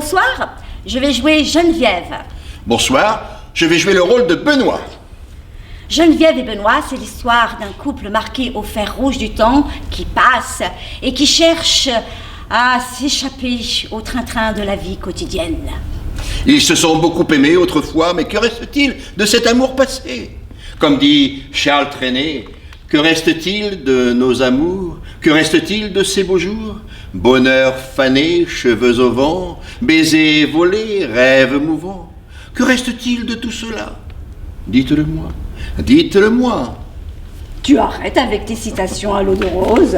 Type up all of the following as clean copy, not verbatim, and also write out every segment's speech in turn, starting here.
Bonsoir, je vais jouer Geneviève. Bonsoir, je vais jouer le rôle de Benoît. Geneviève et Benoît, c'est l'histoire d'un couple marqué au fer rouge du temps qui passe et qui cherche à s'échapper au train-train de la vie quotidienne. Ils se sont beaucoup aimés autrefois, mais que reste-t-il de cet amour passé? Comme dit Charles Trenet, que reste-t-il de nos amours? Que reste-t-il de ces beaux jours? Bonheur fané, cheveux au vent, baisers volés, rêves mouvants. Que reste-t-il de tout cela? Dites-le-moi, dites-le-moi. Tu arrêtes avec tes citations à l'eau de rose.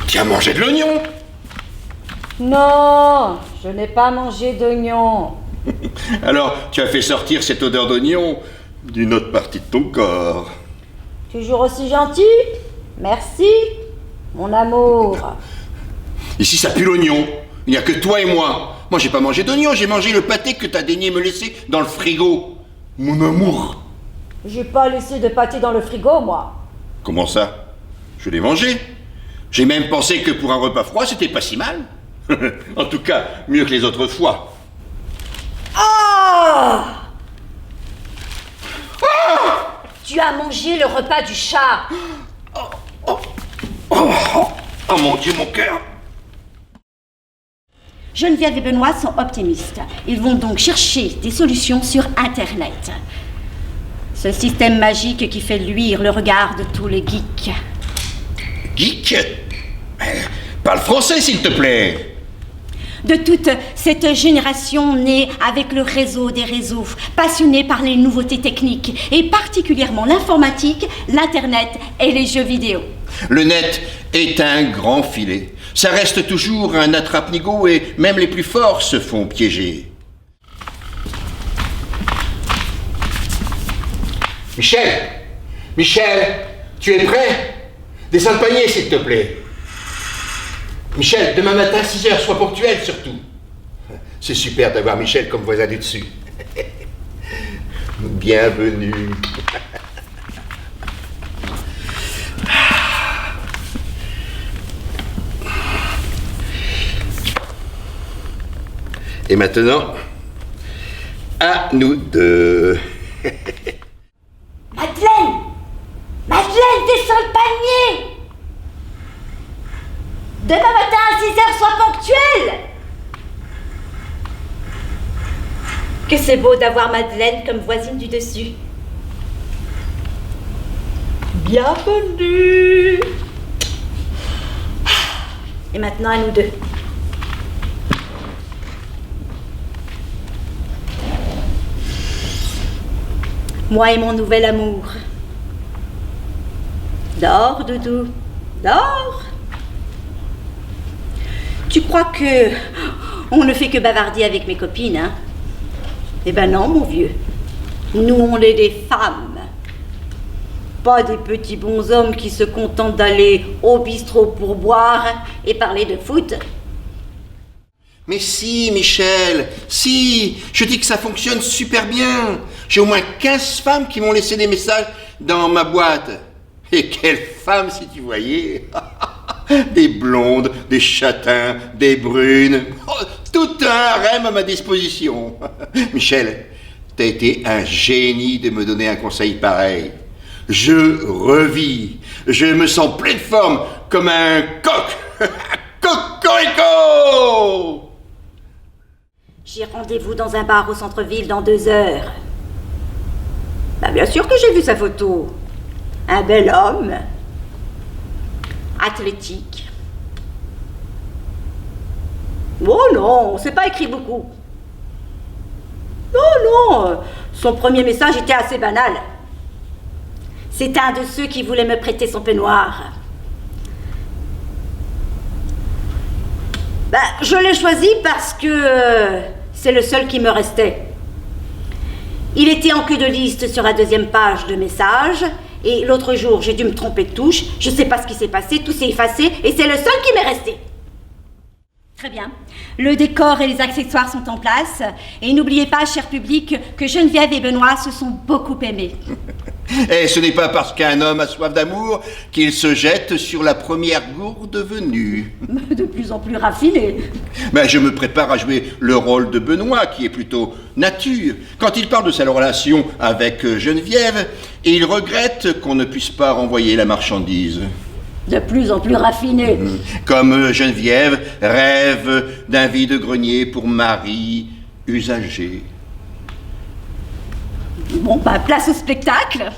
Tu as mangé de l'oignon? Non, je n'ai pas mangé d'oignon. Alors, tu as fait sortir cette odeur d'oignon d'une autre partie de ton corps. Toujours aussi gentil? Merci, mon amour. Ici, ça pue l'oignon. Il n'y a que toi et moi. Moi, j'ai pas mangé d'oignon, j'ai mangé le pâté que t'as daigné me laisser dans le frigo. Mon amour. J'ai pas laissé de pâté dans le frigo, moi. Comment ça? Je l'ai mangé. J'ai même pensé que pour un repas froid, c'était pas si mal. En tout cas, mieux que les autres fois. Oh! Tu as mangé le repas du chat. Oh mon Dieu, mon cœur. Geneviève et Benoît sont optimistes. Ils vont donc chercher des solutions sur Internet. Ce système magique qui fait luire le regard de tous les geeks. Geek? Parle français, s'il te plaît. De toute cette génération née avec le réseau des réseaux, passionnée par les nouveautés techniques, et particulièrement l'informatique, l'Internet et les jeux vidéo. Le net est un grand filet. Ça reste toujours un attrape-nigo et même les plus forts se font piéger. Michel! Michel! Tu es prêt? Descends le panier, s'il te plaît. Michel, demain matin, 6h, sois ponctuel surtout. C'est super d'avoir Michel comme voisin du dessus. Bienvenue. Et maintenant, à nous deux. Madeleine! Madeleine, descends le panier! Demain matin à 6h, sois ponctuel! Que c'est beau d'avoir Madeleine comme voisine du dessus. Bienvenue! Et maintenant à nous deux. Moi et mon nouvel amour. Dors, doudou, dors. Tu crois que on ne fait que bavarder avec mes copines, hein? Eh ben non, mon vieux. Nous, on est des femmes. Pas des petits bonshommes qui se contentent d'aller au bistrot pour boire et parler de foot. Mais si, Michel, si, je dis que ça fonctionne super bien. J'ai au moins 15 femmes qui m'ont laissé des messages dans ma boîte. Et quelles femmes, si tu voyais. Des blondes, des châtains, des brunes. Oh, tout un harem à ma disposition. Michel, t'as été un génie de me donner un conseil pareil. Je revis. Je me sens plein de forme, comme un coq. Cocorico! J'ai rendez-vous dans un bar au centre-ville dans 2 heures. Bah bien sûr que j'ai vu sa photo. Un bel homme. Athlétique. Oh non, c'est pas écrit beaucoup. Non, son premier message était assez banal. C'est un de ceux qui voulait me prêter son peignoir. Bah, je l'ai choisi parce que c'est le seul qui me restait. Il était en queue de liste sur la 2e page de messages. Et l'autre jour, j'ai dû me tromper de touche. Je sais pas ce qui s'est passé, tout s'est effacé et c'est le seul qui m'est resté. Très bien. Le décor et les accessoires sont en place. Et n'oubliez pas, cher public, que Geneviève et Benoît se sont beaucoup aimés. Et ce n'est pas parce qu'un homme a soif d'amour qu'il se jette sur la première gourde venue. De plus en plus raffiné. Ben, je me prépare à jouer le rôle de Benoît, qui est plutôt nature. Quand il parle de sa relation avec Geneviève, il regrette qu'on ne puisse pas renvoyer la marchandise. De plus en plus raffiné. Comme Geneviève rêve d'un vide-grenier pour Marie usagé. Bon, bah, place au spectacle.